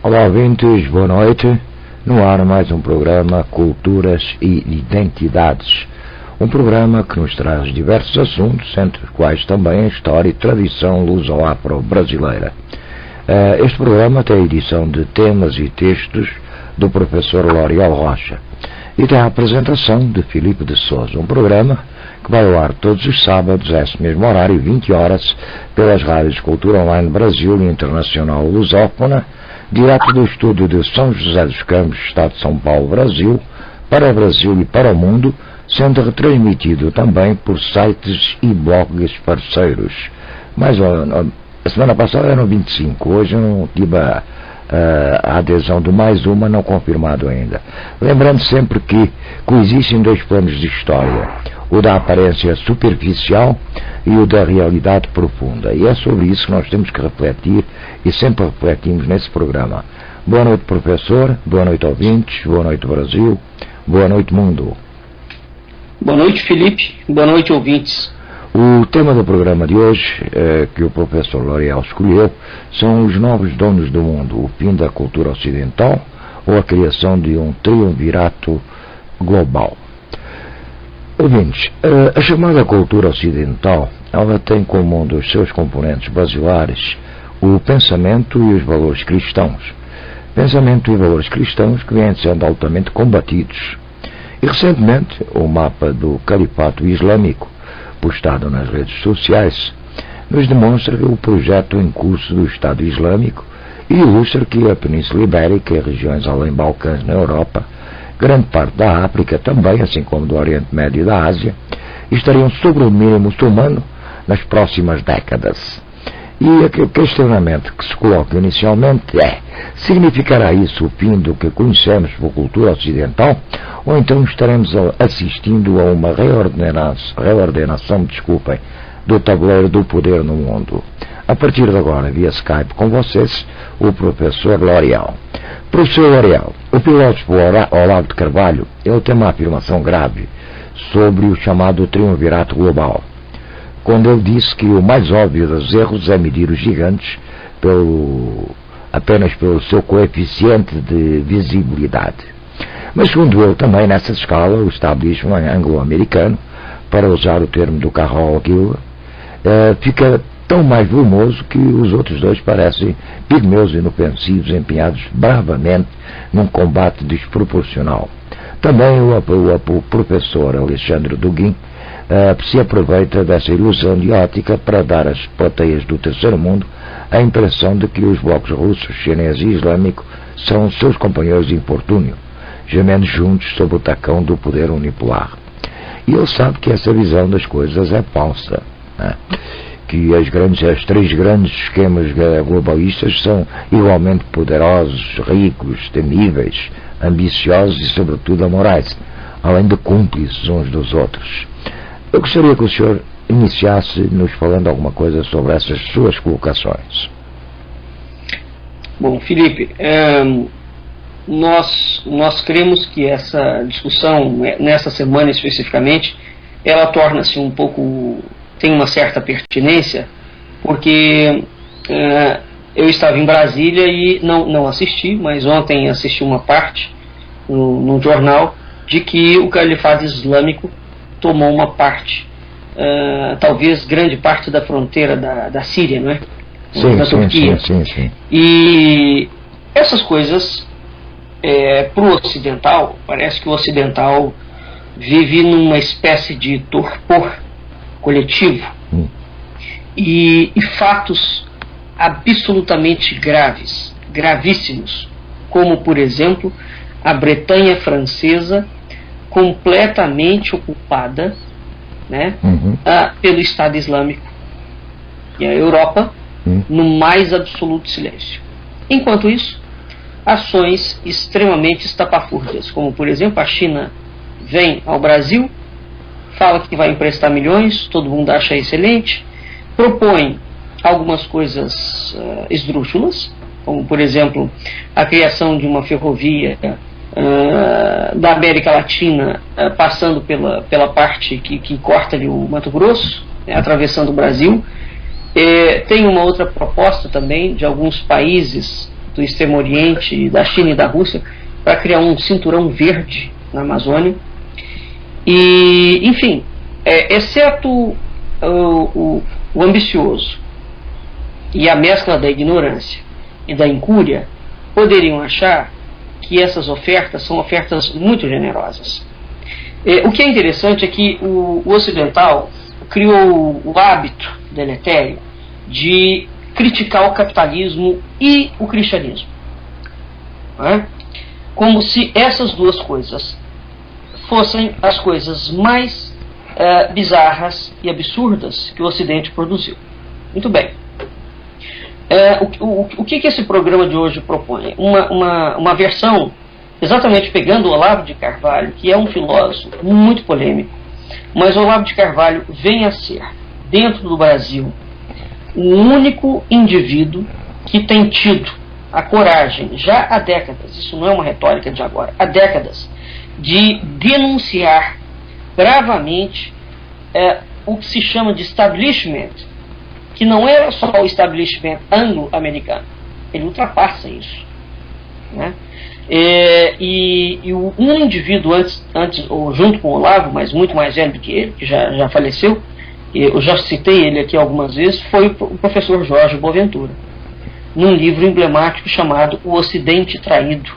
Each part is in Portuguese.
Olá, ouvintes, boa noite. No ar mais um programa Culturas e Identidades. Um programa que nos traz diversos assuntos, entre os quais também a história e tradição luso-afro-brasileira. Este programa tem a edição de temas e textos do professor L'Oriol Rocha e tem a apresentação de Filipe de Souza. Um programa que vai ao ar todos os sábados, a esse mesmo horário, 20 horas, pelas rádios Cultura Online Brasil e Internacional Lusófona, direto do estúdio de São José dos Campos, Estado de São Paulo, Brasil, para o Brasil e para o mundo, sendo retransmitido também por sites e blogs parceiros. Mas a semana passada eram 25, hoje eu não tive a adesão de mais uma, não confirmado ainda. Lembrando sempre que coexistem dois planos de história, o da aparência superficial e o da realidade profunda. E é sobre isso que nós temos que refletir e sempre refletimos nesse programa. Boa noite, professor, boa noite, ouvintes, boa noite, Brasil, boa noite, mundo. Boa noite, Felipe, boa noite, ouvintes. O tema do programa de hoje, que o professor L'Oriol escolheu, são os novos donos do mundo, o fim da cultura ocidental ou a criação de um triunvirato global. Ouvintes, a chamada cultura ocidental, ela tem como um dos seus componentes basilares o pensamento e os valores cristãos. Pensamento e valores cristãos que vêm sendo altamente combatidos. E recentemente, o mapa do Califato Islâmico, postado nas redes sociais, nos demonstra o projeto em curso do Estado Islâmico e ilustra que a Península Ibérica e regiões além Balcãs na Europa, grande parte da África também, assim como do Oriente Médio e da Ásia, estariam sob o domínio muçulmano nas próximas décadas. E aquele questionamento que se coloca inicialmente é: significará isso o fim do que conhecemos por cultura ocidental, ou então estaremos assistindo a uma reordenação do tabuleiro do poder no mundo? A partir de agora, via Skype com vocês, o professor L'Oriol. Professor L'Oriol, o filósofo Olavo de Carvalho, ele tem uma afirmação grave sobre o chamado triunvirato global, quando ele disse que o mais óbvio dos erros é medir os gigantes apenas pelo seu coeficiente de visibilidade. Mas, segundo ele, também nessa escala, o establishment anglo-americano, para usar o termo do Carroll Gill, fica tão mais volumoso que os outros dois parecem pigmeus inofensivos empenhados bravamente num combate desproporcional. Também o professor Alexandre Dugin se aproveita dessa ilusão de ótica para dar às plateias do terceiro mundo a impressão de que os blocos russo, chinês e islâmico são seus companheiros de infortúnio, gemendo juntos sob o tacão do poder unipolar. E ele sabe que essa visão das coisas é falsa, né? Que as três grandes esquemas globalistas são igualmente poderosos, ricos, temíveis, ambiciosos e, sobretudo, amorais, além de cúmplices uns dos outros. Eu gostaria que o senhor iniciasse nos falando alguma coisa sobre essas suas colocações. Bom, Felipe, nós cremos que essa discussão, nessa semana especificamente, ela torna-se um pouco, tem uma certa pertinência, porque eu estava em Brasília e não assisti, mas ontem assisti uma parte no jornal de que o Califado Islâmico tomou uma parte, talvez grande parte da fronteira da Síria, não é? Da Turquia. Sim. E essas coisas, para o ocidental, parece que o ocidental vive numa espécie de torpor coletivo e fatos absolutamente gravíssimos, como, por exemplo, a Bretanha francesa completamente ocupada, né, pelo Estado Islâmico, e a Europa no mais absoluto silêncio. Enquanto isso, ações extremamente estapafúrdias, como, por exemplo, a China vem ao Brasil, fala que vai emprestar milhões, todo mundo acha excelente, propõe algumas coisas esdrúxulas, como, por exemplo, a criação de uma ferrovia da América Latina, passando pela parte que corta ali o Mato Grosso, atravessando o Brasil. Tem uma outra proposta também de alguns países do Extremo Oriente, da China e da Rússia, para criar um cinturão verde na Amazônia. E, enfim, exceto o ambicioso e a mescla da ignorância e da incúria, poderiam achar que essas ofertas são ofertas muito generosas. O que é interessante é que o ocidental criou o hábito deletério de criticar o capitalismo e o cristianismo, como se essas duas coisas fossem as coisas mais bizarras e absurdas que o Ocidente produziu. Muito bem. O que esse programa de hoje propõe? Uma versão, exatamente pegando o Olavo de Carvalho, que é um filósofo muito polêmico, mas o Olavo de Carvalho vem a ser, dentro do Brasil, o único indivíduo que tem tido a coragem, já há décadas, isso não é uma retórica de agora, há décadas, de denunciar bravamente o que se chama de establishment, que não é só o establishment anglo-americano, ele ultrapassa isso, né? Um indivíduo antes, ou junto com o Olavo, mas muito mais velho do que ele, que já faleceu, eu já citei ele aqui algumas vezes, foi o professor Jorge Boaventura, num livro emblemático chamado O Ocidente Traído.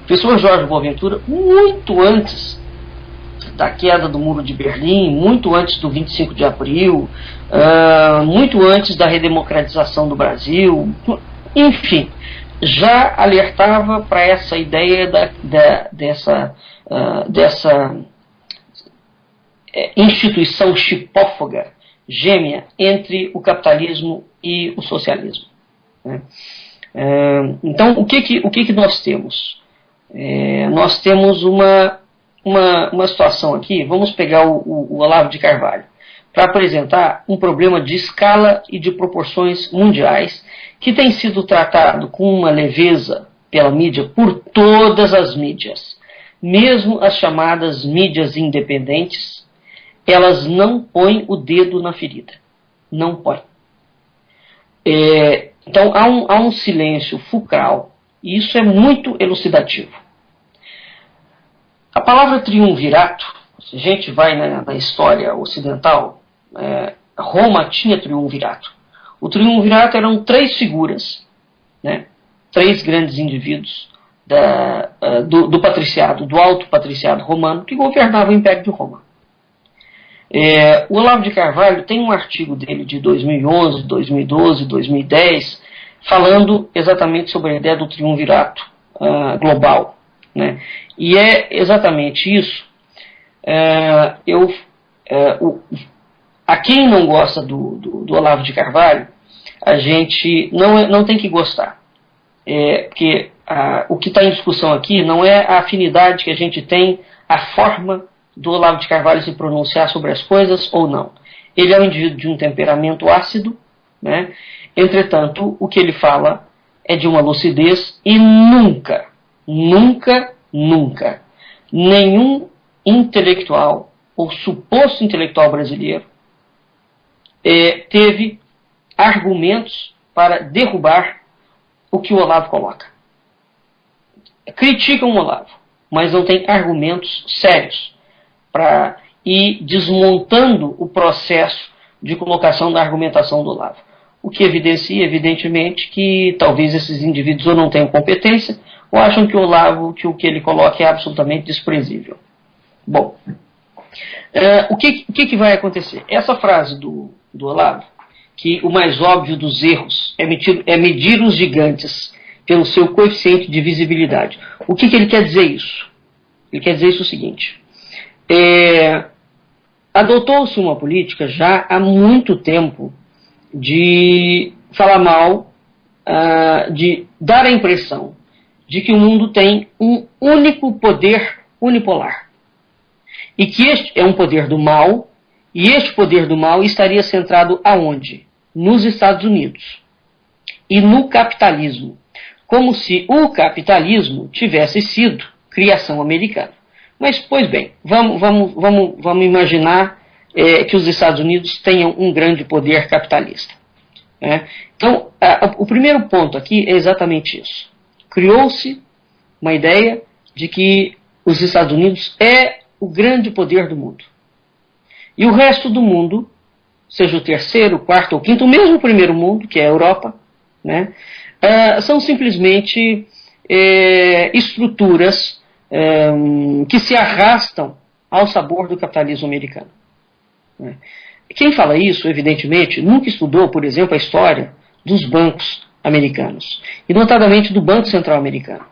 O professor Jorge Boaventura, muito antes da queda do Muro de Berlim, muito antes do 25 de abril, muito antes da redemocratização do Brasil, enfim, já alertava para essa ideia dessa instituição chipófaga, gêmea, entre o capitalismo e o socialismo, né? Então, o que nós temos? Nós temos uma situação aqui, vamos pegar o Olavo de Carvalho, para apresentar um problema de escala e de proporções mundiais, que tem sido tratado com uma leveza pela mídia, por todas as mídias, mesmo as chamadas mídias independentes, elas não põem o dedo na ferida, não põem. Então há um silêncio fulcral, e isso é muito elucidativo. A palavra triunvirato, se a gente vai na história ocidental, Roma tinha triunvirato. O triunvirato eram 3 figuras, né? 3 grandes indivíduos do patriciado, do alto patriciado romano, que governavam o Império de Roma. O Olavo de Carvalho tem um artigo dele de 2011, 2012, 2010, falando exatamente sobre a ideia do triunvirato global, né? E é exatamente isso. A quem não gosta do Olavo de Carvalho, a gente não tem que gostar. Porque o que está em discussão aqui não é a afinidade que a gente tem, a forma do Olavo de Carvalho se pronunciar sobre as coisas ou não. Ele é um indivíduo de um temperamento ácido, né? Entretanto, o que ele fala é de uma lucidez, e nunca nenhum intelectual ou suposto intelectual brasileiro teve argumentos para derrubar o que o Olavo coloca. Criticam o Olavo, mas não tem argumentos sérios para ir desmontando o processo de colocação da argumentação do Olavo. O que evidencia, evidentemente, que talvez esses indivíduos ou não tenham competência, ou acham que o Olavo, que o que ele coloca é absolutamente desprezível. Bom, o que vai acontecer? Essa frase do Olavo, que o mais óbvio dos erros é medir os gigantes pelo seu coeficiente de visibilidade. O que ele quer dizer isso? Ele quer dizer isso o seguinte: adotou-se uma política já há muito tempo de falar mal, de dar a impressão de que o mundo tem um único poder unipolar. E que este é um poder do mal, e este poder do mal estaria centrado aonde? Nos Estados Unidos. E no capitalismo. Como se o capitalismo tivesse sido criação americana. Mas, pois bem, vamos imaginar que os Estados Unidos tenham um grande poder capitalista. né? Então, o primeiro ponto aqui é exatamente isso. Criou-se uma ideia de que os Estados Unidos é o grande poder do mundo. E o resto do mundo, seja o terceiro, quarto ou quinto, mesmo o primeiro mundo, que é a Europa, né, são simplesmente estruturas que se arrastam ao sabor do capitalismo americano. Né. Quem fala isso, evidentemente, nunca estudou, por exemplo, a história dos bancos americanos, e notadamente do Banco Central americano,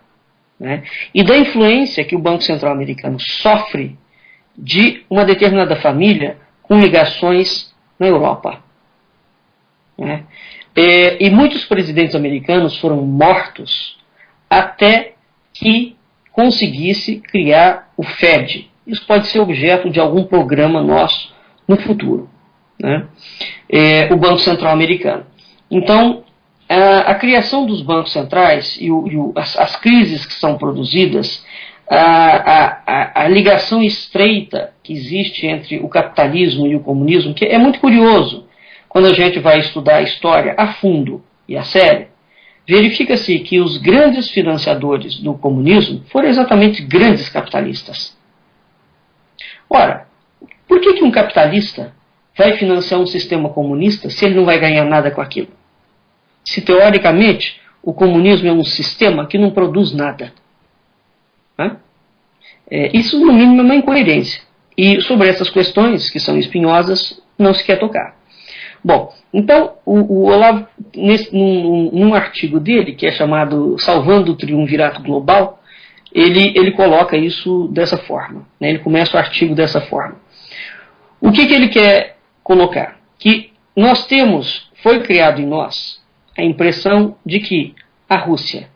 né, e da influência que o Banco Central americano sofre de uma determinada família com ligações na Europa. Né. E muitos presidentes americanos foram mortos até que conseguisse criar o Fed. Isso pode ser objeto de algum programa nosso no futuro, né? O Banco Central americano. Então, a criação dos bancos centrais e as crises que são produzidas, a ligação estreita que existe entre o capitalismo e o comunismo, que é muito curioso, quando a gente vai estudar a história a fundo e a sério, verifica-se que os grandes financiadores do comunismo foram exatamente grandes capitalistas. Ora, por que um capitalista vai financiar um sistema comunista se ele não vai ganhar nada com aquilo? Se teoricamente o comunismo é um sistema que não produz nada. Né? Isso no mínimo é uma incoerência. E sobre essas questões que são espinhosas não se quer tocar. Bom, então o Olavo, num artigo dele, que é chamado Salvando o Triunvirato Global, ele coloca isso dessa forma, né? Ele começa o artigo dessa forma. O que ele quer colocar? Que nós foi criado em nós a impressão de que a Rússia,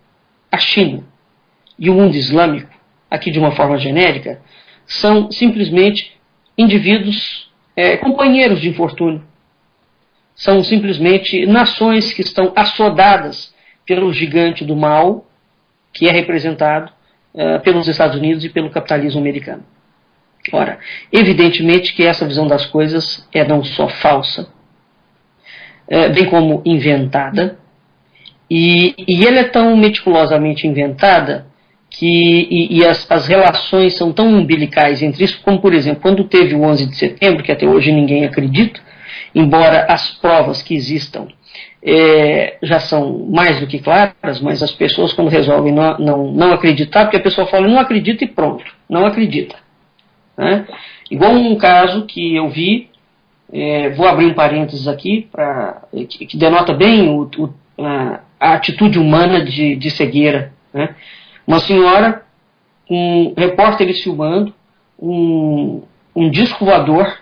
a China e o mundo islâmico, aqui de uma forma genérica, são simplesmente indivíduos, companheiros de infortúnio. São simplesmente nações que estão assodadas pelo gigante do mal, que é representado pelos Estados Unidos e pelo capitalismo americano. Ora, evidentemente que essa visão das coisas é não só falsa, bem como inventada, e ela é tão meticulosamente inventada que as relações são tão umbilicais entre isso, como, por exemplo, quando teve o 11 de setembro, que até hoje ninguém acredita, embora as provas que existam já são mais do que claras, mas as pessoas, quando resolvem não acreditar, porque a pessoa fala, não acredita e pronto, não acredita. Né? Igual um caso que eu vi, vou abrir um parênteses aqui, que denota bem a atitude humana de cegueira. Né? Uma senhora, com repórteres filmando, um disco voador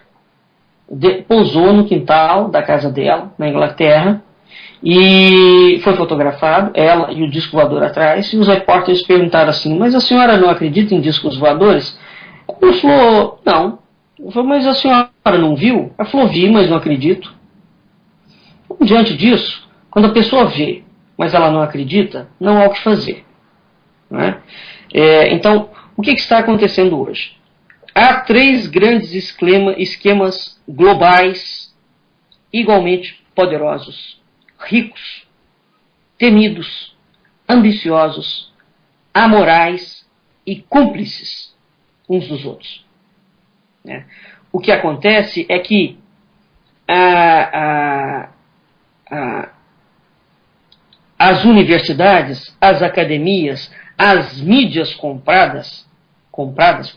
pousou no quintal da casa dela, na Inglaterra, e foi fotografado, ela e o disco voador atrás, e os repórteres perguntaram assim, mas a senhora não acredita em discos voadores? Ela falou, não. Eu falei, mas a senhora não viu? Ela falou, vi, mas não acredito. Então, diante disso, quando a pessoa vê, mas ela não acredita, não há o que fazer. Não é? Então, o que está acontecendo hoje? Há 3 grandes esquemas globais, igualmente poderosos, ricos, temidos, ambiciosos, amorais e cúmplices uns dos outros. Né? O que acontece é que as universidades, as academias, as mídias compradas,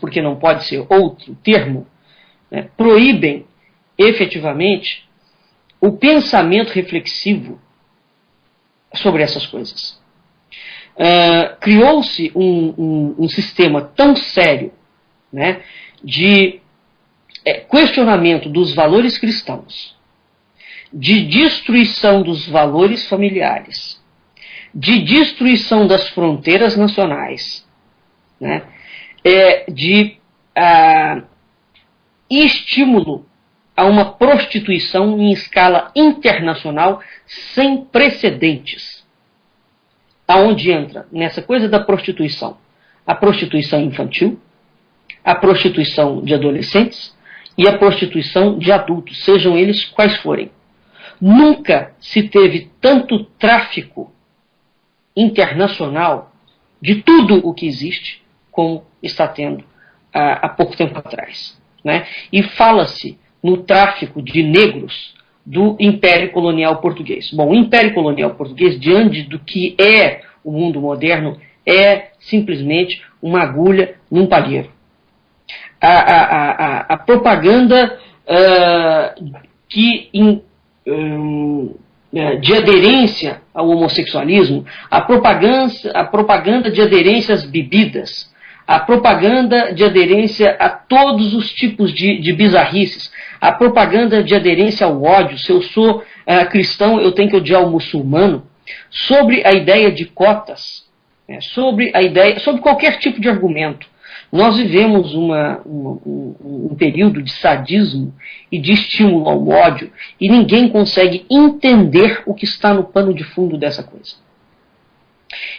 porque não pode ser outro termo, né, proíbem efetivamente o pensamento reflexivo sobre essas coisas. Criou-se um sistema tão sério, né, de questionamento dos valores cristãos, de destruição dos valores familiares, de destruição das fronteiras nacionais, né, de estímulo a uma prostituição em escala internacional sem precedentes. Aonde entra nessa coisa da prostituição? A prostituição infantil, a prostituição de adolescentes e a prostituição de adultos, sejam eles quais forem. Nunca se teve tanto tráfico internacional de tudo o que existe como está tendo há pouco tempo atrás, né? E fala-se no tráfico de negros do Império Colonial Português. Bom, o Império Colonial Português, diante do que é o mundo moderno, é simplesmente uma agulha num palheiro. A propaganda de aderência ao homossexualismo, a propaganda de aderência às bebidas, a propaganda de aderência a todos os tipos de bizarrices, a propaganda de aderência ao ódio, se eu sou cristão eu tenho que odiar o muçulmano, sobre a ideia de cotas, sobre qualquer tipo de argumento. Nós vivemos um período de sadismo e de estímulo ao ódio e ninguém consegue entender o que está no pano de fundo dessa coisa.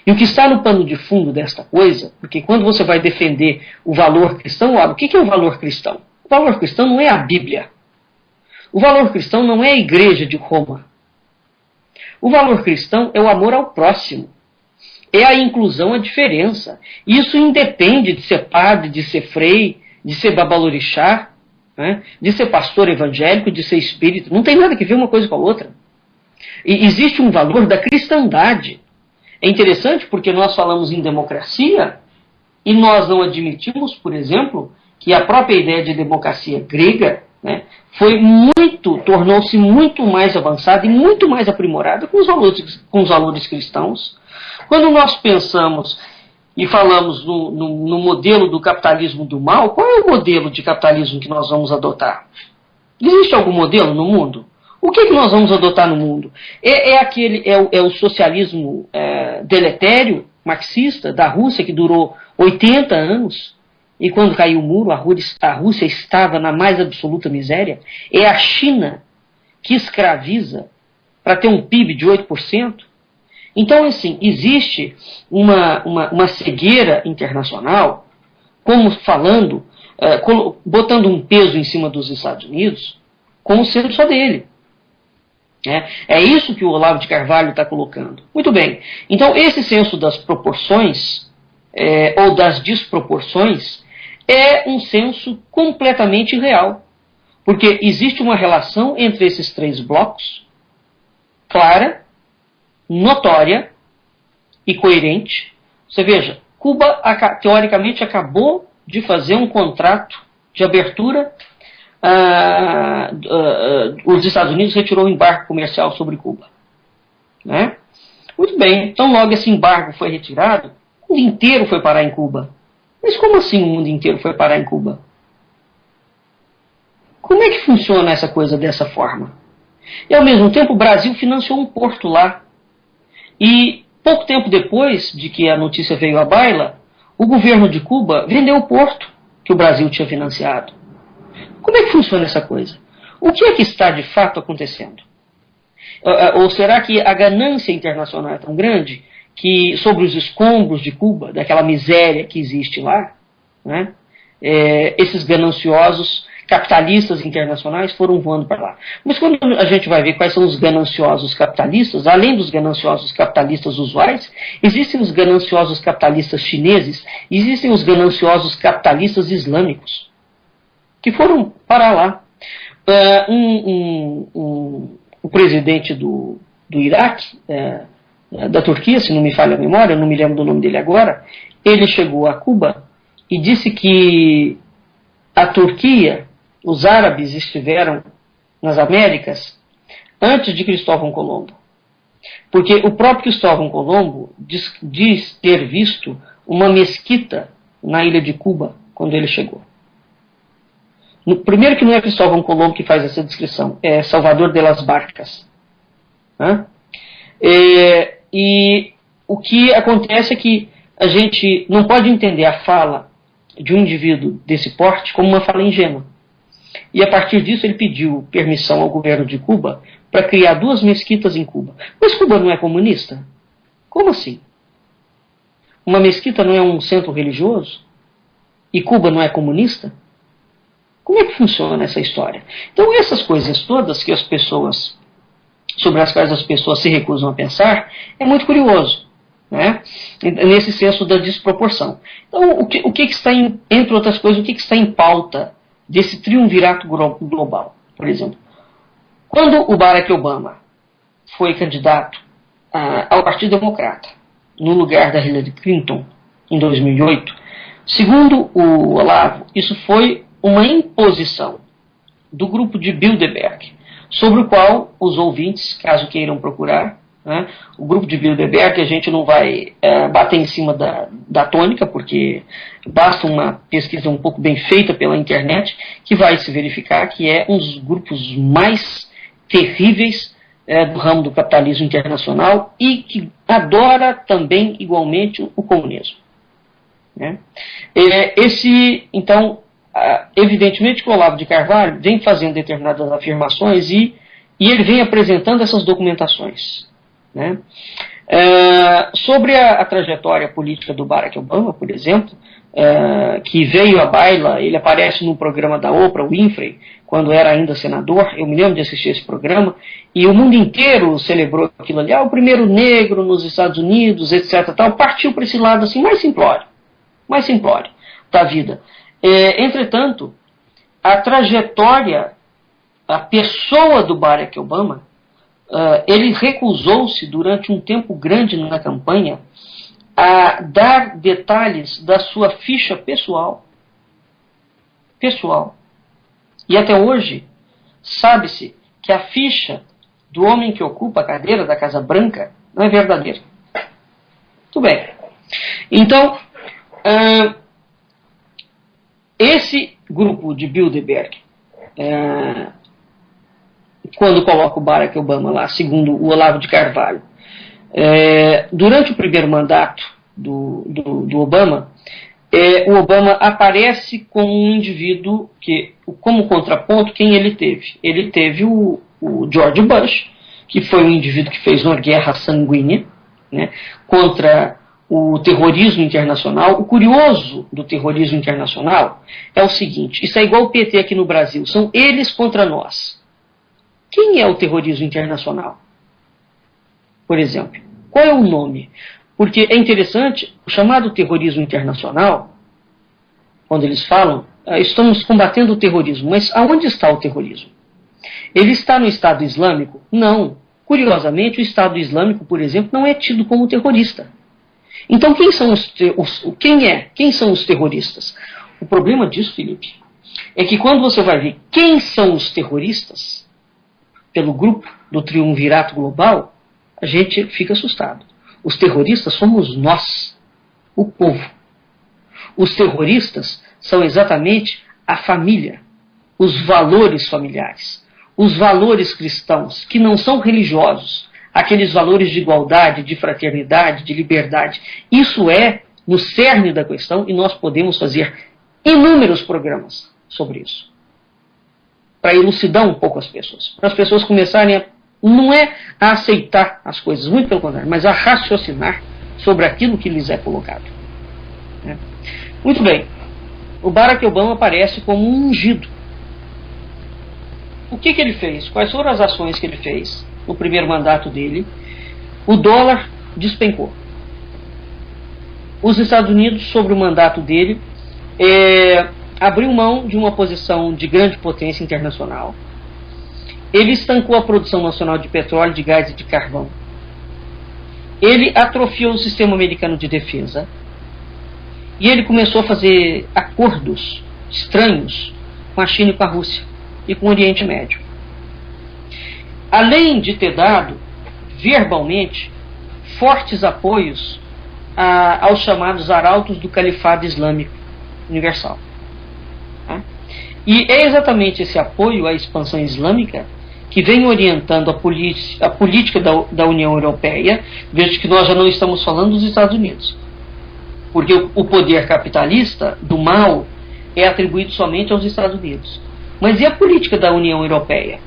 E o que está no pano de fundo desta coisa, porque quando você vai defender o valor cristão, o que é o valor cristão? O valor cristão não é a Bíblia. O valor cristão não é a Igreja de Roma. O valor cristão é o amor ao próximo. É a inclusão, a diferença. Isso independe de ser padre, de ser frei, de ser babalorixá, né? De ser pastor evangélico, de ser espírita. Não tem nada que ver uma coisa com a outra. E existe um valor da cristandade. É interessante porque nós falamos em democracia e nós não admitimos, por exemplo, que a própria ideia de democracia grega, né, tornou-se muito mais avançada e muito mais aprimorada com os valores cristãos. Quando nós pensamos e falamos no modelo do capitalismo do mal, qual é o modelo de capitalismo que nós vamos adotar? Existe algum modelo no mundo? O que nós vamos adotar no mundo? É o socialismo deletério, marxista, da Rússia, que durou 80 anos, e quando caiu o muro, a Rússia estava na mais absoluta miséria? É a China que escraviza para ter um PIB de 8%? Então, assim, existe uma cegueira internacional, como falando, botando um peso em cima dos Estados Unidos, como sendo só dele. É isso que o Olavo de Carvalho está colocando. Muito bem. Então, esse senso das proporções, ou das desproporções, é um senso completamente irreal. Porque existe uma relação entre esses três blocos, clara, notória e coerente. Você veja, Cuba teoricamente acabou de fazer um contrato de abertura. Os Estados Unidos retirou o embargo comercial sobre Cuba, né? Muito bem, então logo esse embargo foi retirado, o mundo inteiro foi parar em Cuba. Mas como assim o mundo inteiro foi parar em Cuba? Como é que funciona essa coisa dessa forma? E ao mesmo tempo o Brasil financiou um porto lá. E pouco tempo depois de que a notícia veio à baila, o governo de Cuba vendeu o porto que o Brasil tinha financiado. Como é que funciona essa coisa? O que é que está de fato acontecendo? Ou será que a ganância internacional é tão grande que sobre os escombros de Cuba, daquela miséria que existe lá, né, esses gananciosos capitalistas internacionais foram voando para lá? Mas quando a gente vai ver quais são os gananciosos capitalistas, além dos gananciosos capitalistas usuais, existem os gananciosos capitalistas chineses, existem os gananciosos capitalistas islâmicos, que foram parar lá. O presidente do Iraque, da Turquia, se não me falha a memória, eu não me lembro do nome dele agora, ele chegou a Cuba e disse que a Turquia, os árabes estiveram nas Américas antes de Cristóvão Colombo. Porque o próprio Cristóvão Colombo diz ter visto uma mesquita na ilha de Cuba quando ele chegou. Primeiro que não é Cristóvão Colombo que faz essa descrição, é Salvador de las Barcas. E o que acontece é que a gente não pode entender a fala de um indivíduo desse porte como uma fala ingênua. E a partir disso ele pediu permissão ao governo de Cuba para criar 2 mesquitas em Cuba. Mas Cuba não é comunista? Como assim? Uma mesquita não é um centro religioso? E Cuba não é comunista? Como é que funciona essa história? Então essas coisas todas que as pessoas sobre as quais as pessoas se recusam a pensar, é muito curioso, né? Nesse senso da desproporção. Então, o que está entre outras coisas, o que está em pauta desse triunvirato global? Por exemplo, quando o Barack Obama foi candidato ao Partido Democrata, no lugar da Hillary Clinton, em 2008, segundo o Olavo, isso foi uma imposição do grupo de Bilderberg, sobre o qual os ouvintes, caso queiram procurar, né, o grupo de Bilderberg, a gente não vai bater em cima da tônica, porque basta uma pesquisa um pouco bem feita pela internet, que vai se verificar que é um dos grupos mais terríveis do ramo do capitalismo internacional e que adora também igualmente o comunismo. Né? Então, evidentemente que o Olavo de Carvalho vem fazendo determinadas afirmações e ele vem apresentando essas documentações. Né? Sobre a trajetória política do Barack Obama, por exemplo, que veio à baila, ele aparece no programa da Oprah Winfrey, quando era ainda senador, eu me lembro de assistir esse programa, e o mundo inteiro celebrou aquilo ali, o primeiro negro nos Estados Unidos, etc. Tal, partiu para esse lado assim, mais simplório da vida. Entretanto, a trajetória, a pessoa do Barack Obama, ele recusou-se durante um tempo grande na campanha a dar detalhes da sua ficha pessoal. E até hoje, sabe-se que a ficha do homem que ocupa a cadeira da Casa Branca não é verdadeira. Muito bem. Então, esse grupo de Bilderberg, quando coloca o Barack Obama lá, segundo o Olavo de Carvalho, durante o primeiro mandato do Obama, o Obama aparece como um indivíduo que, como contraponto, quem ele teve? Ele teve o George Bush, que foi um indivíduo que fez uma guerra sanguínea, né, contra o terrorismo internacional. O curioso do terrorismo internacional é o seguinte, isso é igual o PT aqui no Brasil, são eles contra nós. Quem é o terrorismo internacional? Por exemplo, qual é o nome? Porque é interessante, o chamado terrorismo internacional, quando eles falam, estamos combatendo o terrorismo, mas aonde está o terrorismo? Ele está no Estado Islâmico? Não. Curiosamente, o Estado Islâmico, por exemplo, não é tido como terrorista. Então, quem são os terroristas? O problema disso, Felipe, é que quando você vai ver quem são os terroristas, pelo grupo do triunvirato global, a gente fica assustado. Os terroristas somos nós, o povo. Os terroristas são exatamente a família, os valores familiares, os valores cristãos, que não são religiosos, aqueles valores de igualdade, de fraternidade, de liberdade. Isso é no cerne da questão e nós podemos fazer inúmeros programas sobre isso, para elucidar um pouco as pessoas, para as pessoas começarem não é a aceitar as coisas, muito pelo contrário, mas a raciocinar sobre aquilo que lhes é colocado. Muito bem, o Barack Obama aparece como um ungido. O que ele fez? Quais foram as ações que ele fez no primeiro mandato dele? O dólar despencou. Os Estados Unidos, sobre o mandato dele, abriu mão de uma posição de grande potência internacional. Ele estancou a produção nacional de petróleo, de gás e de carvão. Ele atrofiou o sistema americano de defesa. E ele começou a fazer acordos estranhos com a China e com a Rússia e com o Oriente Médio. Além de ter dado, verbalmente, fortes apoios aos chamados arautos do Califado Islâmico Universal. E é exatamente esse apoio à expansão islâmica que vem orientando a política da União Europeia, veja que nós já não estamos falando dos Estados Unidos. Porque o poder capitalista do mal é atribuído somente aos Estados Unidos. Mas e a política da União Europeia?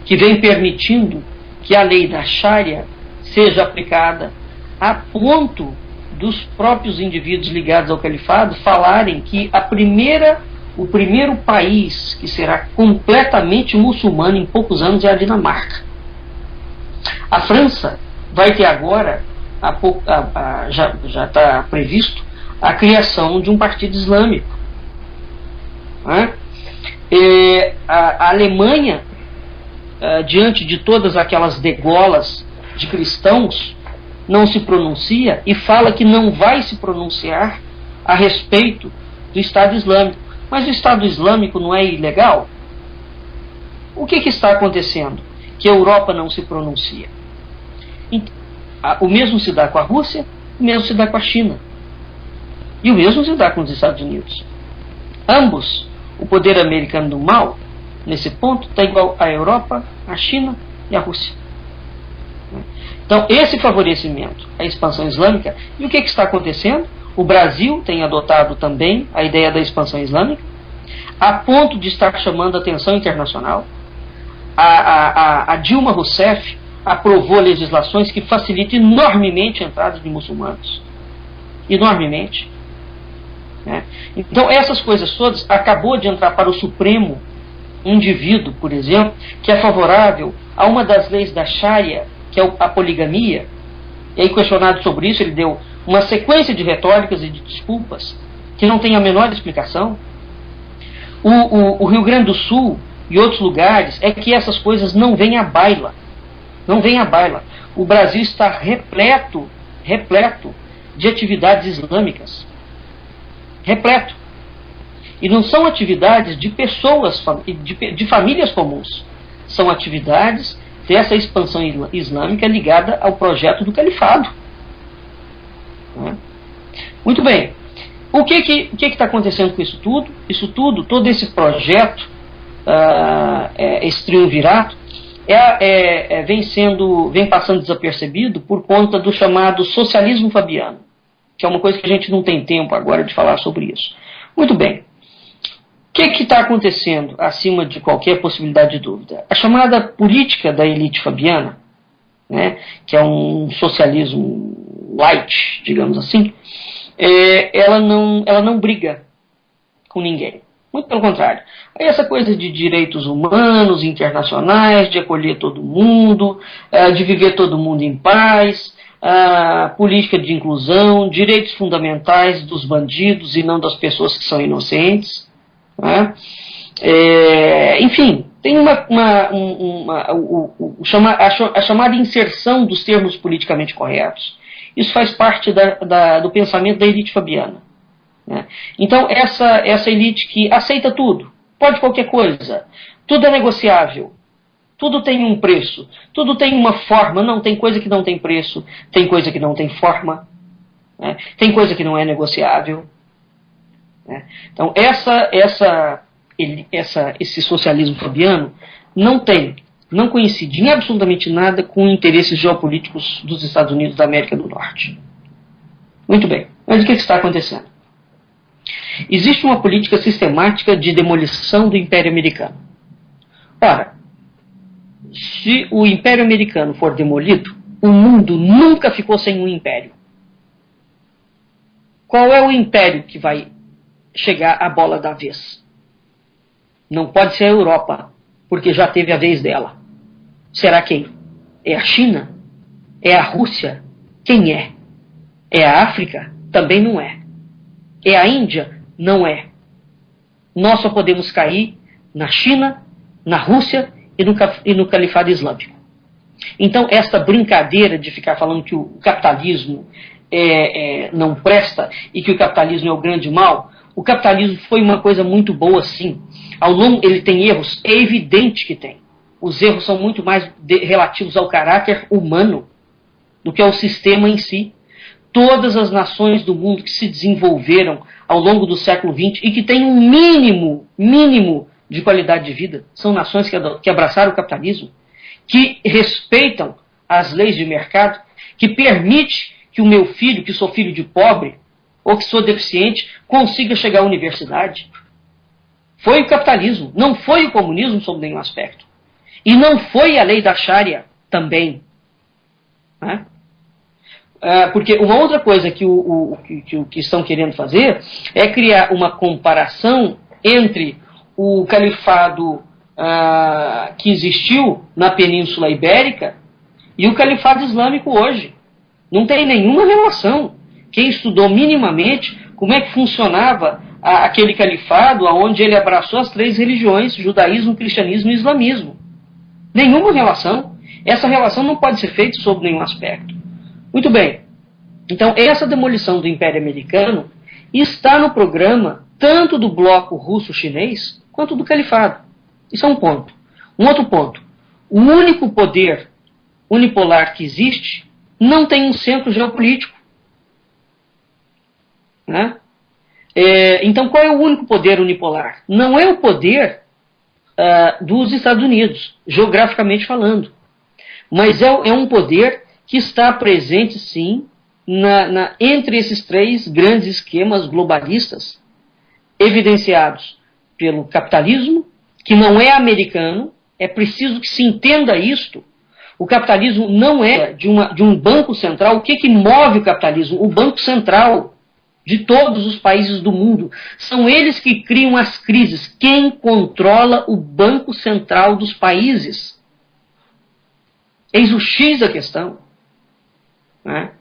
Que vem permitindo que a lei da Sharia seja aplicada a ponto dos próprios indivíduos ligados ao califado falarem que a primeira o primeiro país que será completamente muçulmano em poucos anos é a Dinamarca. A França vai ter agora, já está previsto, a criação de um partido islâmico. Né? A Alemanha, diante de todas aquelas degolas de cristãos, não se pronuncia e fala que não vai se pronunciar a respeito do Estado Islâmico. Mas o Estado Islâmico não é ilegal? O que está acontecendo? Que a Europa não se pronuncia. O mesmo se dá com a Rússia, o mesmo se dá com a China. E o mesmo se dá com os Estados Unidos. Ambos, o poder americano do mal, nesse ponto, está igual à Europa, à China e à Rússia. Então, esse favorecimento à expansão islâmica, e o que está acontecendo? O Brasil tem adotado também a ideia da expansão islâmica, a ponto de estar chamando a atenção internacional. A Dilma Rousseff aprovou legislações que facilitam enormemente a entrada de muçulmanos. Enormemente. Né? Então, essas coisas todas, acabou de entrar para o Supremo um indivíduo, por exemplo, que é favorável a uma das leis da Sharia, que é a poligamia. E aí, questionado sobre isso, ele deu uma sequência de retóricas e de desculpas que não tem a menor explicação. O Rio Grande do Sul e outros lugares é que essas coisas não vêm à baila. Não vêm à baila. O Brasil está repleto de atividades islâmicas. Repleto. E não são atividades de pessoas, de famílias comuns. São atividades dessa expansão islâmica ligada ao projeto do califado. Muito bem. O que está acontecendo com isso tudo? Isso tudo, todo esse projeto, esse triunvirato, vem passando desapercebido por conta do chamado socialismo fabiano, que é uma coisa que a gente não tem tempo agora de falar sobre isso. Muito bem. O que está acontecendo acima de qualquer possibilidade de dúvida? A chamada política da elite fabiana, né, que é um socialismo light, digamos assim, ela não briga com ninguém. Muito pelo contrário. Aí essa coisa de direitos humanos, internacionais, de acolher todo mundo, de viver todo mundo em paz, política de inclusão, direitos fundamentais dos bandidos e não das pessoas que são inocentes. Né? Enfim, tem a chamada inserção dos termos politicamente corretos. Isso faz parte do pensamento da elite fabiana. Né? Então, essa elite que aceita tudo, pode qualquer coisa, tudo é negociável, tudo tem um preço, tudo tem uma forma, não tem coisa que não tem preço, tem coisa que não tem forma, né? Tem coisa que não é negociável. Né? Então, esse socialismo fabiano não coincide em absolutamente nada com interesses geopolíticos dos Estados Unidos da América do Norte. Muito bem, mas o que está acontecendo? Existe uma política sistemática de demolição do Império Americano. Ora, se o Império Americano for demolido, o mundo nunca ficou sem um império. Qual é o império que vai chegar à bola da vez? Não pode ser a Europa, porque já teve a vez dela. Será quem? É a China? É a Rússia? Quem é? É a África? Também não é. É a Índia? Não é. Nós só podemos cair na China, na Rússia e no Califado Islâmico. Então, esta brincadeira de ficar falando que o capitalismo não presta e que o capitalismo é o grande mal, o capitalismo foi uma coisa muito boa, sim. Ao longo, ele tem erros, é evidente que tem. Os erros são muito mais relativos ao caráter humano do que ao sistema em si. Todas as nações do mundo que se desenvolveram ao longo do século XX e que têm um mínimo de qualidade de vida, são nações que abraçaram o capitalismo, que respeitam as leis de mercado, que permite que o meu filho, que sou filho de pobre, ou que sou deficiente, consiga chegar à universidade. Foi o capitalismo, não foi o comunismo sob nenhum aspecto. E não foi a lei da Sharia também. Né? Porque uma outra coisa que estão querendo fazer é criar uma comparação entre o califado que existiu na Península Ibérica e o califado islâmico hoje. Não tem nenhuma relação. Quem estudou minimamente como é que funcionava aquele califado onde ele abraçou as 3 religiões, judaísmo, cristianismo e islamismo. Nenhuma relação. Essa relação não pode ser feita sob nenhum aspecto. Muito bem. Então, essa demolição do Império Americano está no programa tanto do bloco russo-chinês quanto do califado. Isso é um ponto. Um outro ponto. O único poder unipolar que existe não tem um centro geopolítico. Né? Então, qual é o único poder unipolar? Não é o poder dos Estados Unidos, geograficamente falando. Mas é um poder que está presente, sim, entre esses 3 grandes esquemas globalistas, evidenciados pelo capitalismo, que não é americano. É preciso que se entenda isto. O capitalismo não é de um banco central. O que move o capitalismo? O banco central de todos os países do mundo. São eles que criam as crises. Quem controla o banco central dos países? Eis o X da questão. Né?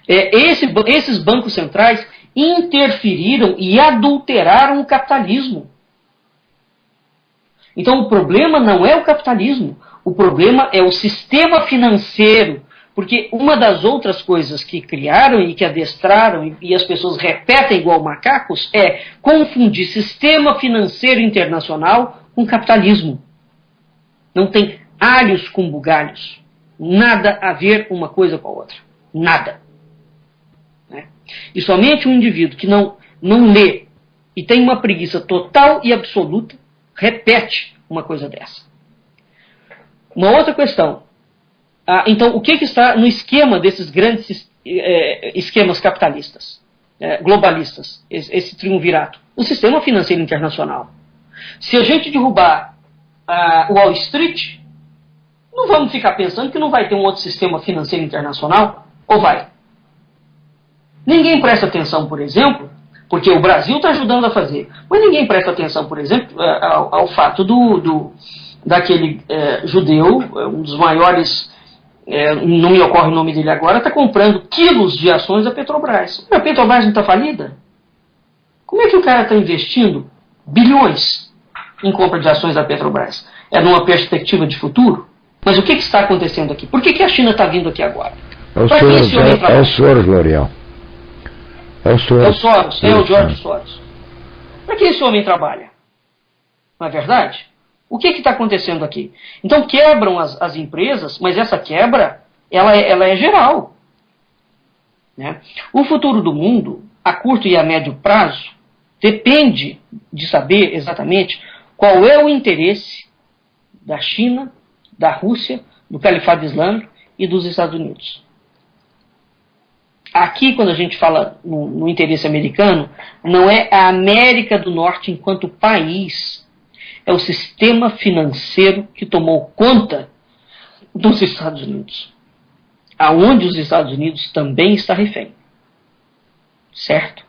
Esses bancos centrais interferiram e adulteraram o capitalismo. Então o problema não é o capitalismo, o problema é o sistema financeiro, porque uma das outras coisas que criaram e que adestraram e as pessoas repetem igual macacos é confundir sistema financeiro internacional com capitalismo. Não tem alhos com bugalhos, nada a ver uma coisa com a outra, nada. Né? E somente um indivíduo que não lê e tem uma preguiça total e absoluta repete uma coisa dessa. Uma outra questão. Então, o que está no esquema desses grandes esquemas capitalistas, globalistas, esse triunvirato? O sistema financeiro internacional. Se a gente derrubar o Wall Street, não vamos ficar pensando que não vai ter um outro sistema financeiro internacional, ou vai? Ninguém presta atenção, por exemplo, porque o Brasil está ajudando a fazer, mas ninguém presta atenção, por exemplo, ao fato daquele judeu, um dos maiores, não me ocorre o nome dele agora, está comprando quilos de ações da Petrobras. A Petrobras não está falida? Como é que o cara está investindo bilhões em compra de ações da Petrobras? É numa perspectiva de futuro? Mas o que está acontecendo aqui? Por que a China está vindo aqui agora? É o Soros, L'Oréal. É o Soros, é o George Soros. Para que esse homem trabalha? Não é verdade? O que está acontecendo aqui? Então quebram as empresas, mas essa quebra ela é geral. Né? O futuro do mundo, a curto e a médio prazo, depende de saber exatamente qual é o interesse da China, da Rússia, do Califado Islâmico e dos Estados Unidos. Aqui, quando a gente fala no interesse americano, não é a América do Norte enquanto país, é o sistema financeiro que tomou conta dos Estados Unidos, aonde os Estados Unidos também está refém. Certo?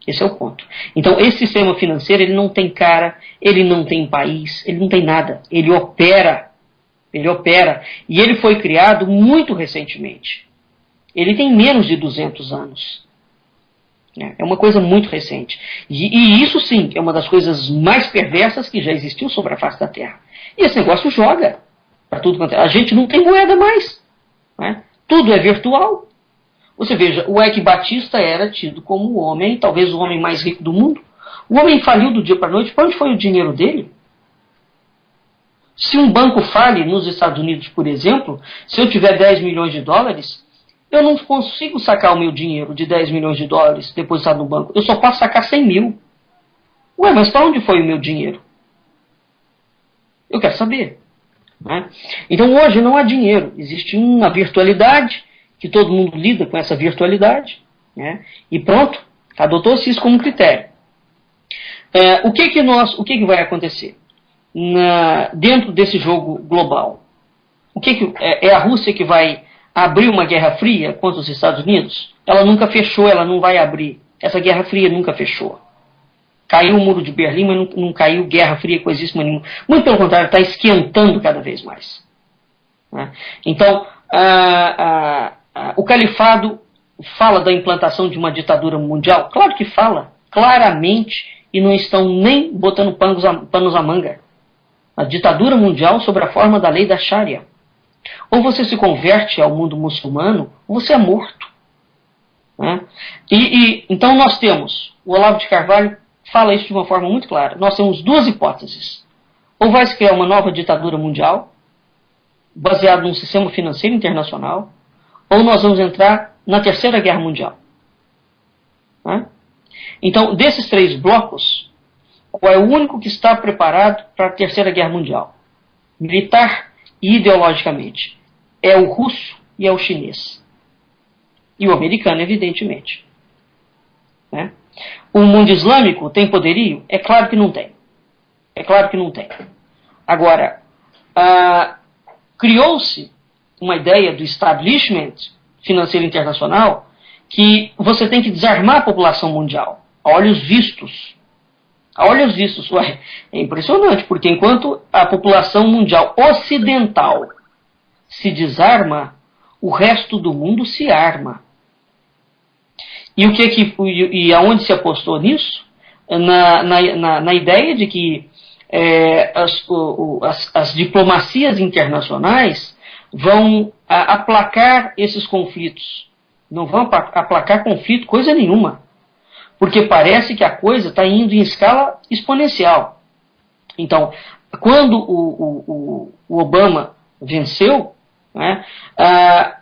Esse é o ponto. Então, esse sistema financeiro, ele não tem cara, ele não tem país, ele não tem nada. Ele opera. E ele foi criado muito recentemente. Ele tem menos de 200 anos. É uma coisa muito recente. E isso sim é uma das coisas mais perversas que já existiu sobre a face da Terra. E esse negócio joga para tudo quanto é. A gente não tem moeda mais. Né? Tudo é virtual. Você veja, o Eike Batista era tido como o homem, talvez o homem mais rico do mundo. O homem faliu do dia para a noite. Para onde foi o dinheiro dele? Se um banco fale nos Estados Unidos, por exemplo, se eu tiver 10 milhões de dólares, eu não consigo sacar o meu dinheiro de 10 milhões de dólares depositado no banco. Eu só posso sacar 100 mil. Ué, mas para onde foi o meu dinheiro? Eu quero saber. Né? Então hoje não há dinheiro. Existe uma virtualidade, que todo mundo lida com essa virtualidade. Né? E pronto, adotou-se isso como critério. O que vai acontecer dentro desse jogo global? É a Rússia que vai abrir uma guerra fria contra os Estados Unidos? Ela nunca fechou, ela não vai abrir. Essa guerra fria nunca fechou. caiu o muro de Berlim, mas não caiu guerra fria, coisíssima nenhuma. Muito pelo contrário, está esquentando cada vez mais. Né? Então, o califado fala da implantação de uma ditadura mundial? Claro que fala, claramente, e não estão nem botando panos à manga. A ditadura mundial sob a forma da lei da Sharia. Ou você se converte ao mundo muçulmano, ou você é morto. Né? Então nós temos, o Olavo de Carvalho fala isso de uma forma muito clara, nós temos duas hipóteses. Ou vai se criar uma nova ditadura mundial, baseada num sistema financeiro internacional, ou nós vamos entrar na Terceira Guerra Mundial. Né? Então, desses três blocos, qual é o único que está preparado para a Terceira Guerra Mundial? Militar e ideologicamente. É o russo e é o chinês. E o americano, evidentemente. Né? O mundo islâmico tem poderio? É claro que não tem. É claro que não tem. Agora, criou-se uma ideia do establishment financeiro internacional que você tem que desarmar a população mundial, a olhos vistos. A olhos vistos, ué, é impressionante, porque enquanto a população mundial ocidental se desarma, o resto do mundo se arma. E aonde se apostou nisso? Na ideia de que as diplomacias internacionais vão aplacar esses conflitos. Não vão aplacar conflito coisa nenhuma. Porque parece que a coisa está indo em escala exponencial. Então, quando o Obama venceu, né,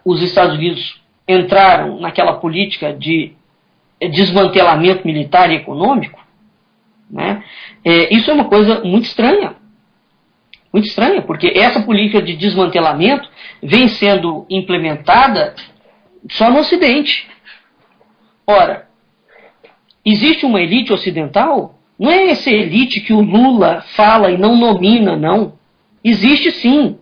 os Estados Unidos entraram naquela política de desmantelamento militar e econômico, né, isso é uma coisa muito estranha. Muito estranha, porque essa política de desmantelamento vem sendo implementada só no Ocidente. Ora, existe uma elite ocidental? Não é essa elite que o Lula fala e não nomina, não. Existe sim.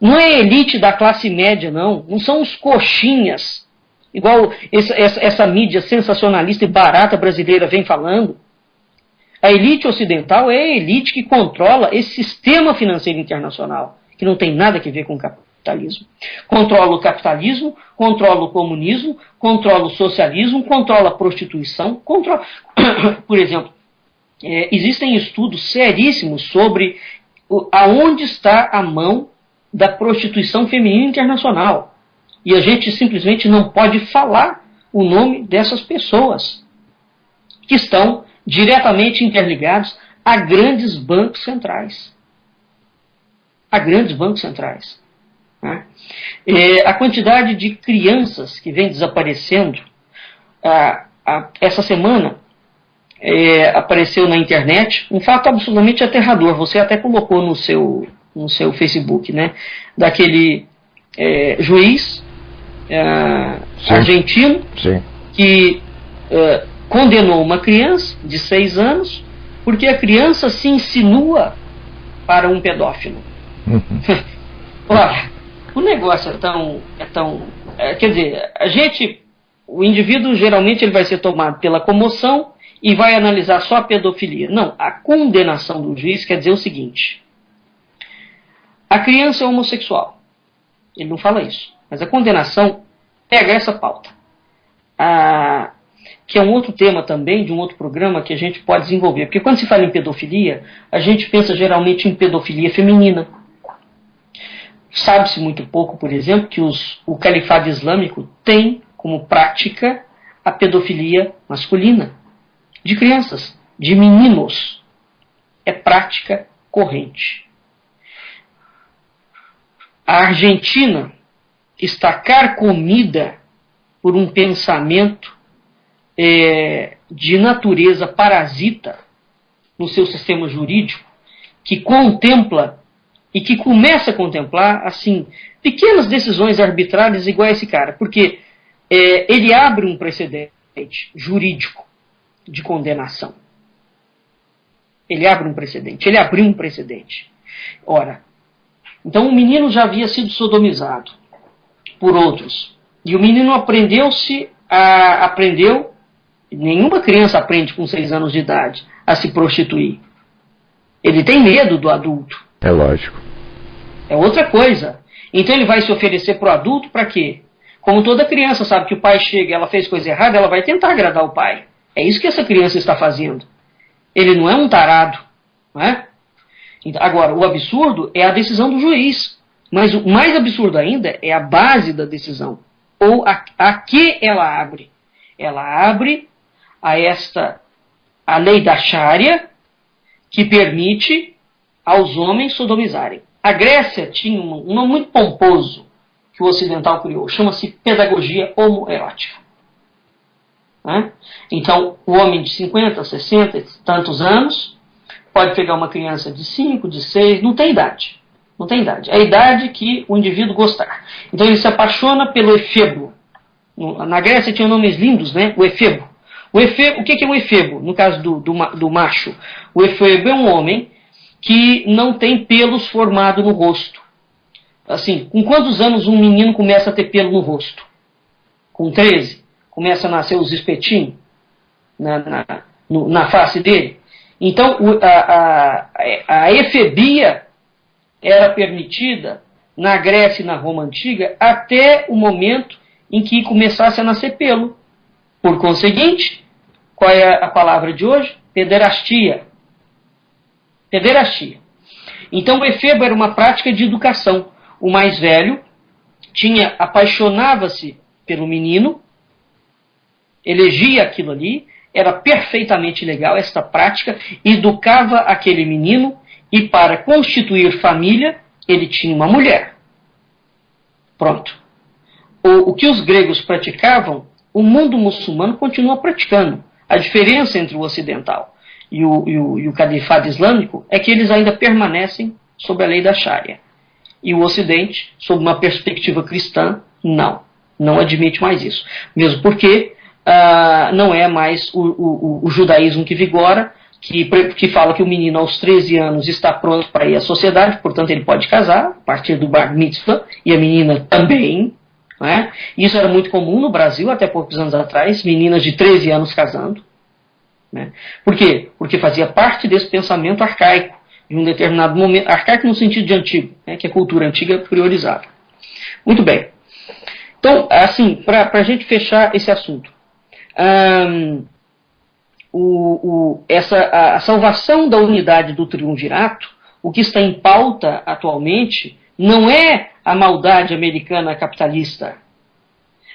Não é a elite da classe média, não. Não são os coxinhas, igual essa mídia sensacionalista e barata brasileira vem falando. A elite ocidental é a elite que controla esse sistema financeiro internacional, que não tem nada a ver com o capitalismo. Controla o capitalismo, controla o comunismo, controla o socialismo, controla a prostituição, controla... Por exemplo, existem estudos seríssimos sobre aonde está a mão da prostituição feminina internacional. E a gente simplesmente não pode falar o nome dessas pessoas que estão diretamente interligados a grandes bancos centrais. A grandes bancos centrais. Né? A quantidade de crianças que vem desaparecendo, essa semana apareceu na internet um fato absolutamente aterrador. Você até colocou no seu Facebook, né? Daquele juiz argentino. Sim. Que condenou uma criança de 6 anos porque a criança se insinua para um pedófilo. Olha, o negócio é tão quer dizer, o indivíduo geralmente ele vai ser tomado pela comoção e vai analisar só a pedofilia. Não, a condenação do juiz quer dizer o seguinte: a criança é homossexual. Ele não fala isso, mas a condenação pega essa pauta. Que é um outro tema também, de um outro programa que a gente pode desenvolver. Porque quando se fala em pedofilia, a gente pensa geralmente em pedofilia feminina. Sabe-se muito pouco, por exemplo, que o califado islâmico tem como prática a pedofilia masculina. De crianças, de meninos. É prática corrente. A Argentina está carcomida por um pensamento de natureza parasita no seu sistema jurídico, que contempla e que começa a contemplar assim pequenas decisões arbitrárias igual a esse cara, porque ele abre um precedente jurídico de condenação. Ele abriu um precedente. Ora, então o menino já havia sido sodomizado por outros, e o menino aprendeu Nenhuma criança aprende com 6 anos de idade a se prostituir. Ele tem medo do adulto. É lógico. É outra coisa. Então ele vai se oferecer para o adulto para quê? Como toda criança sabe que o pai chega e ela fez coisa errada, ela vai tentar agradar o pai. É isso que essa criança está fazendo. Ele não é um tarado. Não é? Agora, o absurdo é a decisão do juiz. Mas o mais absurdo ainda é a base da decisão. Ou a que ela abre. Ela abre a lei da Sharia, que permite aos homens sodomizarem. A Grécia tinha um nome muito pomposo que o ocidental criou. Chama-se pedagogia homoerótica. Né? Então, o homem de 50, 60 e tantos anos pode pegar uma criança de 5, de 6, não tem idade. Não tem idade. É a idade que o indivíduo gostar. Então ele se apaixona pelo efebo. Na Grécia tinha nomes lindos, né? O efebo. O que é um efebo? No caso do macho. O efebo é um homem que não tem pelos formados no rosto. Assim, com quantos anos um menino começa a ter pelo no rosto? Com 13. Começa a nascer os espetinhos na face dele. Então, a efebia era permitida na Grécia e na Roma Antiga até o momento em que começasse a nascer pelo. Por conseguinte, qual é a palavra de hoje? Pederastia. Pederastia. Então o efebo era uma prática de educação. O mais velho apaixonava-se pelo menino, elegia aquilo ali, era perfeitamente legal esta prática, educava aquele menino e para constituir família ele tinha uma mulher. Pronto. O que os gregos praticavam, o mundo muçulmano continua praticando. A diferença entre o ocidental e o califado islâmico é que eles ainda permanecem sob a lei da Sharia. E o ocidente, sob uma perspectiva cristã, não admite mais isso. Mesmo porque não é mais o judaísmo que vigora, que fala que o menino aos 13 anos está pronto para ir à sociedade, portanto ele pode casar a partir do bar mitzvah, e a menina também. Não é? Isso era muito comum no Brasil até poucos anos atrás, meninas de 13 anos casando. Né? Por quê? Porque fazia parte desse pensamento arcaico, em um determinado momento, arcaico no sentido de antigo, né? Que a cultura antiga priorizava. Muito bem. Então, assim, para a gente fechar esse assunto, a salvação da unidade do triunvirato, o que está em pauta atualmente, não é a maldade americana capitalista.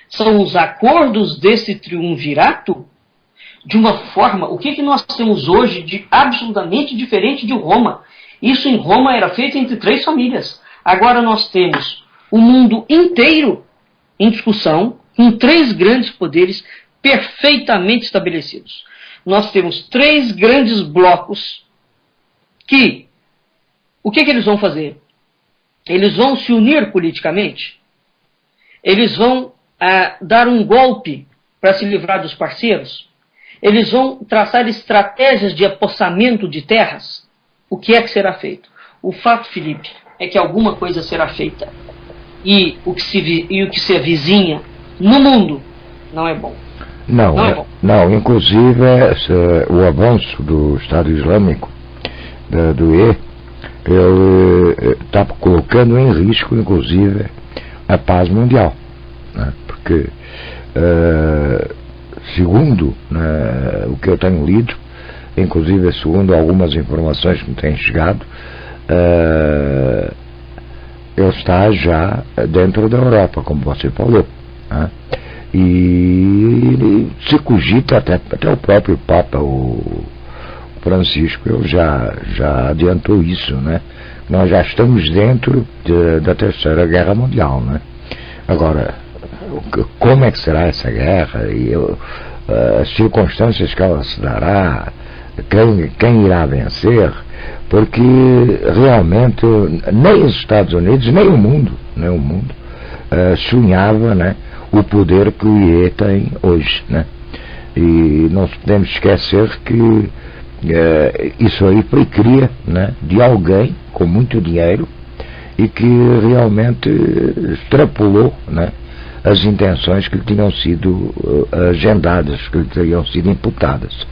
São os acordos desse triunvirato de uma forma... O que nós temos hoje de absolutamente diferente de Roma? Isso em Roma era feito entre 3 famílias. Agora nós temos o mundo inteiro em discussão, com 3 grandes poderes perfeitamente estabelecidos. Nós temos 3 grandes blocos que... O que eles vão fazer? Eles vão se unir politicamente? Eles vão dar um golpe para se livrar dos parceiros? Eles vão traçar estratégias de apossamento de terras? O que é que será feito? O fato, Felipe, é que alguma coisa será feita. E o que se avizinha no mundo não é bom. Não é bom. Não, inclusive o avanço do Estado Islâmico, do ele está colocando em risco, inclusive, a paz mundial. Né? Porque, segundo o que eu tenho lido, inclusive segundo algumas informações que me têm chegado, ele está já dentro da Europa, como você falou. Né? E se cogita, até o próprio Papa, o Francisco, ele já adiantou isso, né? Nós já estamos dentro da Terceira Guerra Mundial, né? Agora, como é que será essa guerra e as circunstâncias que ela se dará, quem irá vencer, porque realmente nem os Estados Unidos, nem o mundo sonhava, né, o poder que o IE tem hoje, né? E não podemos esquecer que isso aí foi cria, né, de alguém com muito dinheiro e que realmente extrapolou, né, as intenções que lhe tinham sido agendadas, que lhe teriam sido imputadas.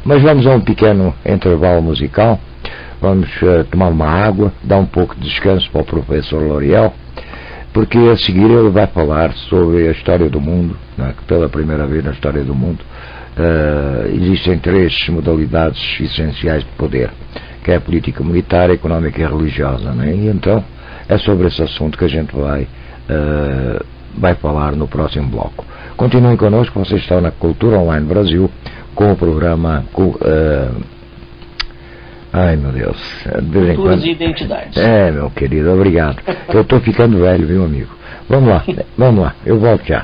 Mas vamos a um pequeno intervalo musical, vamos tomar uma água, dar um pouco de descanso para o professor Loriel, porque a seguir ele vai falar sobre a história do mundo, né, que pela primeira vez na história do mundo existem 3 modalidades essenciais de poder, que é a política militar, a económica e a religiosa, né? E então é sobre esse assunto que a gente vai falar no próximo bloco. Continuem connosco, vocês estão na Cultura Online Brasil com o programa ai meu Deus, de vez em Culturas quando... e Identidades. Meu querido, obrigado. Eu estou ficando velho, viu, amigo? Vamos lá, eu volto já.